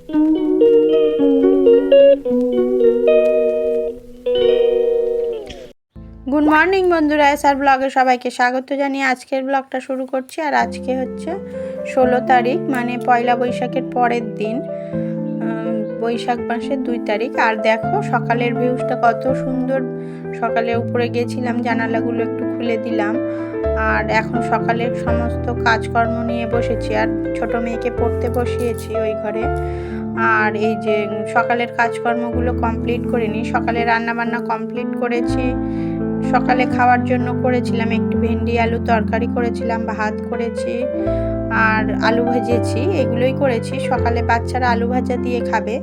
Good morning বন্ধুরা, SR ব্লগে সবাইকে স্বাগত জানিয়ে আজকের ব্লগটা শুরু করছি। আর আজকে হচ্ছে 16 তারিখ, মানে পয়লা বৈশাখের পরের দিন, বৈশাখ মাসের 2 তারিখ। আর দেখো সকালের ভিউজটা কত সুন্দর। সকালে উপরে গেছিলাম, জানালাগুলো একটু খুলে দিলাম। আর এখন সকালের সমস্ত কাজকর্ম নিয়ে বসেছি, আর ছোট মেয়েকে পড়তে বসিয়েছি ওই ঘরে। আর এই যে সকালের কাজকর্মগুলো কমপ্লিট করে নিই। সকালে রান্নাবান্না কমপ্লিট করেছি। সকালে খাওয়ার জন্য করেছিলাম একটু ভেন্ডি আলু তরকারি করেছিলাম, ভাত করেছি আর আলু ভেজেছি, এগুলোই করেছি। সকালে বাচ্চারা আলু ভাজা দিয়ে খাবে,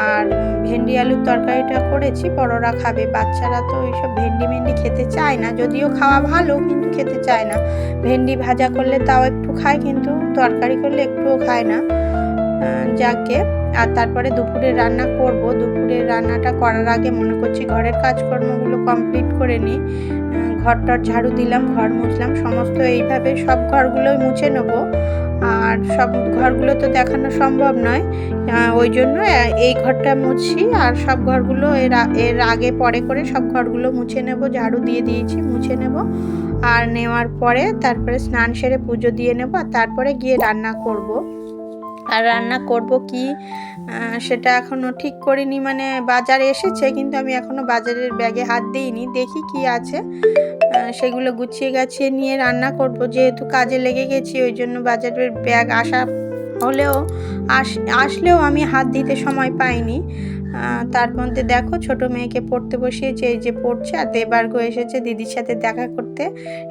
আর ভেন্ডি আলুর তরকারিটা করেছি, বড়রা খাবে। বাচ্চারা তো ওইসব ভেন্ডি খেতে চায় না, যদিও খাওয়া ভালো কিন্তু খেতে চায় না। ভেন্ডি ভাজা করলে তাও একটু খায়, কিন্তু তরকারি করলে একটুও খায় না। যাকে আর তারপরে দুপুরের রান্না করব। দুপুরের রান্নাটা করার আগে মনে করছি ঘরের কাজকর্মগুলো কমপ্লিট করে নিই। ঘরটার ঝাড়ু দিলাম, ঘর মুছলাম, সমস্ত এইভাবে সব ঘরগুলোই মুছে নেব। আর সব ঘরগুলো তো দেখানো সম্ভব নয়, ওই জন্য এই ঘরটা মুছি, আর সব ঘরগুলো এর আগে পরে করে সব ঘরগুলো মুছে নেব। ঝাড়ু দিয়ে দিয়েছি, মুছে নেব। আর নেওয়ার পরে তারপরে স্নান সেরে পুজো দিয়ে নেব, আর তারপরে গিয়ে রান্না করব। আর রান্না করব কি সেটা এখনও ঠিক করিনি। মানে বাজারে এসেছে, কিন্তু আমি এখনও বাজারের ব্যাগে হাত দিইনি। দেখি কি আছে, সেগুলো গুছিয়ে গাছিয়ে নিয়ে রান্না করব। যেহেতু কাজে লেগে গেছি, ওই জন্য বাজারের ব্যাগ আসলেও আমি হাত দিতে সময় পাইনি। তার মধ্যে দেখো ছোট মেয়েকে পড়তে বসিয়েছে, এই যে পড়ছে। আর দেবার্ঘ এসেছে দিদির সাথে দেখা করতে।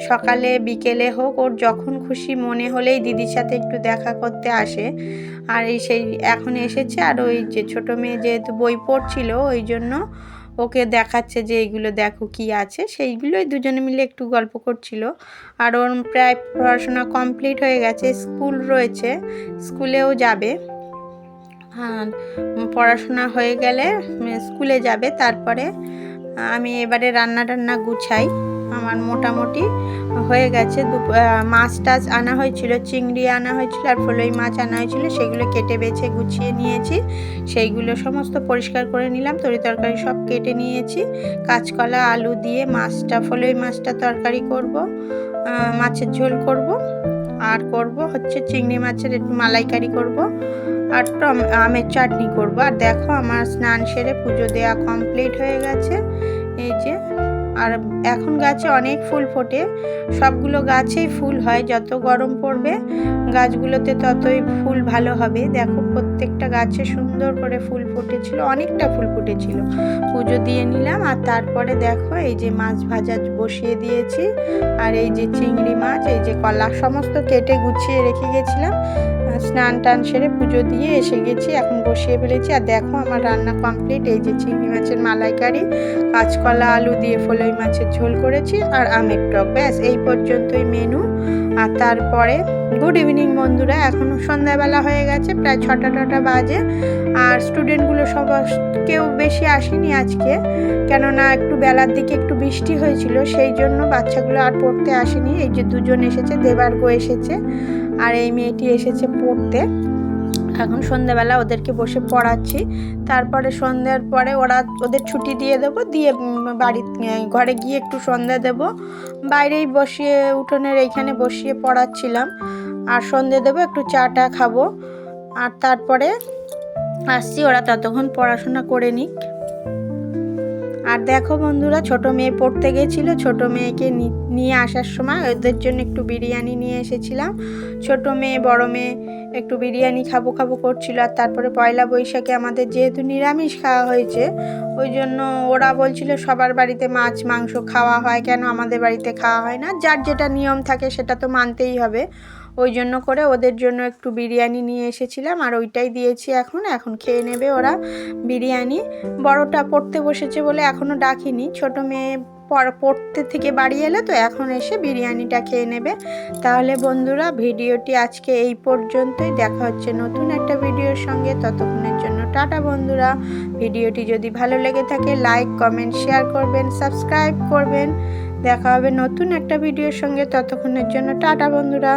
সকালে বিকেলে হোক, ওর যখন খুশি মনে হলেই দিদির সাথে একটু দেখা করতে আসে। আর সেই এখন এসেছে। আর ওই যে ছোট মেয়ে যেহেতু বই পড়ছিল, ওই জন্য ওকে দেখাচ্ছে যে এইগুলো দেখো কি আছে। সেইগুলোই দুজনে মিলে একটু গল্প করছিল। আর ওর প্রায় পড়াশোনা কমপ্লিট হয়ে গেছে, স্কুল রয়েছে, স্কুলেও যাবে। আর পড়াশোনা হয়ে গেলে স্কুলে যাবে। তারপরে আমি এবারে রান্না গুছাই। আমার মোটামুটি হয়ে গেছে। মাছ টাছ আনা হয়েছিল, চিংড়ি আনা হয়েছিল আর ফলই মাছ আনা হয়েছিল, সেগুলো কেটে বেছে গুছিয়ে নিয়েছি। সেইগুলো সমস্ত পরিষ্কার করে নিলাম, তরকারি সব কেটে নিয়েছি। কাঁচকলা আলু দিয়ে ফলই মাছটা তরকারি করব, মাছের ঝোল করব। আর করব হচ্ছে চিংড়ি মাছের একটু মালাইকারি করব, আর আমের চাটনি করব। আর দেখো আমার স্নান সেরে পুজো দেওয়া কমপ্লিট হয়ে গেছে, এই যে। আর এখন গাছে অনেক ফুল ফোটে, সবগুলো গাছেই ফুল হয়। যত গরম পড়বে গাছগুলোতে ততই ফুল ভালো হবে। দেখো প্রত্যেকটা গাছে সুন্দর করে ফুল ফুটেছিল, অনেকটা ফুল ফুটেছিল। পুজো দিয়ে নিলাম। আর তারপরে দেখো এই যে মাছ ভাজা বসিয়ে দিয়েছি। আর এই যে চিংড়ি মাছ, এই যে কলা, সমস্ত কেটে গুছিয়ে রেখে গেছিলাম। স্নান টান সেরে পুজো দিয়ে এসে গেছি, এখন বসিয়ে ফেলেছি। আর দেখো আমার রান্না কমপ্লিট। এই যে চিংড়ি মাছের মালাইকারি, কাঁচকলা আলু দিয়ে ফলই মাছের ঝোল করেছি, আর আমের টক। ব্যাস এই পর্যন্তই মেনু। আর তারপরে গুড ইভিনিং বন্ধুরা, এখনও সন্ধ্যাবেলা হয়ে গেছে, প্রায় 6টা বাজে। আর স্টুডেন্টগুলো কেউ বেশি আসেনি আজকে, কেননা একটু বেলার দিকে একটু বৃষ্টি হয়েছিল, সেই জন্য বাচ্চাগুলো আর পড়তে আসেনি। এই যে দুজন এসেছে, দেবার্ঘ এসেছে আর এই মেয়েটি এসেছে পড়তে। এখন সন্ধ্যাবেলা ওদেরকে বসে পড়াচ্ছি। তারপরে সন্ধ্যার পরে ওদের ছুটি দিয়ে দেবো, দিয়ে ঘরে গিয়ে একটু সন্ধ্যা দেব। বাইরেই বসিয়ে উঠোনের এইখানে বসিয়ে পড়াচ্ছিলাম। আর সন্ধ্যে দেবো, একটু চাটা খাবো। আর তারপরে আসছি, ওরা ততক্ষণ পড়াশোনা করে নিক। আর দেখো বন্ধুরা, ছোট মেয়ে পড়তে গেছিল, ছোট মেয়েকে নিয়ে আসার সময় ওদের জন্য একটু বিরিয়ানি নিয়ে এসেছিলাম। ছোট মেয়ে বড় মেয়ে একটু বিরিয়ানি খাবো করছিল। আর তারপরে পয়লা বৈশাখে আমাদের যেহেতু নিরামিষ খাওয়া হয়েছে, ওই জন্য ওরা বলছিল সবার বাড়িতে মাছ মাংস খাওয়া হয়, কেন আমাদের বাড়িতে খাওয়া হয় না। যার যেটা নিয়ম থাকে সেটা তো মানতেই হবে। ওই জন্য করে ওদের জন্য একটু বিরিয়ানি নিয়ে এসেছিলাম, আর ওইটাই দিয়েছি। এখন খেয়ে নেবে ওরা বিরিয়ানি। বড়টা পড়তে বসেছে বলে এখনও ডাকিনি, ছোট মেয়ে পড়তে থেকে বাড়ি এলে তো এখন এসে বিরিয়ানিটা খেয়ে নেবে। তাহলে বন্ধুরা ভিডিওটি আজকে এই পর্যন্তই, দেখা হচ্ছে নতুন একটা ভিডিওর সঙ্গে। ততক্ষণের জন্য টাটা বন্ধুরা। ভিডিওটি যদি ভালো লেগে থাকে লাইক কমেন্ট শেয়ার করবেন, সাবস্ক্রাইব করবেন। দেখা হবে নতুন একটা ভিডিওর সঙ্গে, ততক্ষণের জন্য টাটা বন্ধুরা।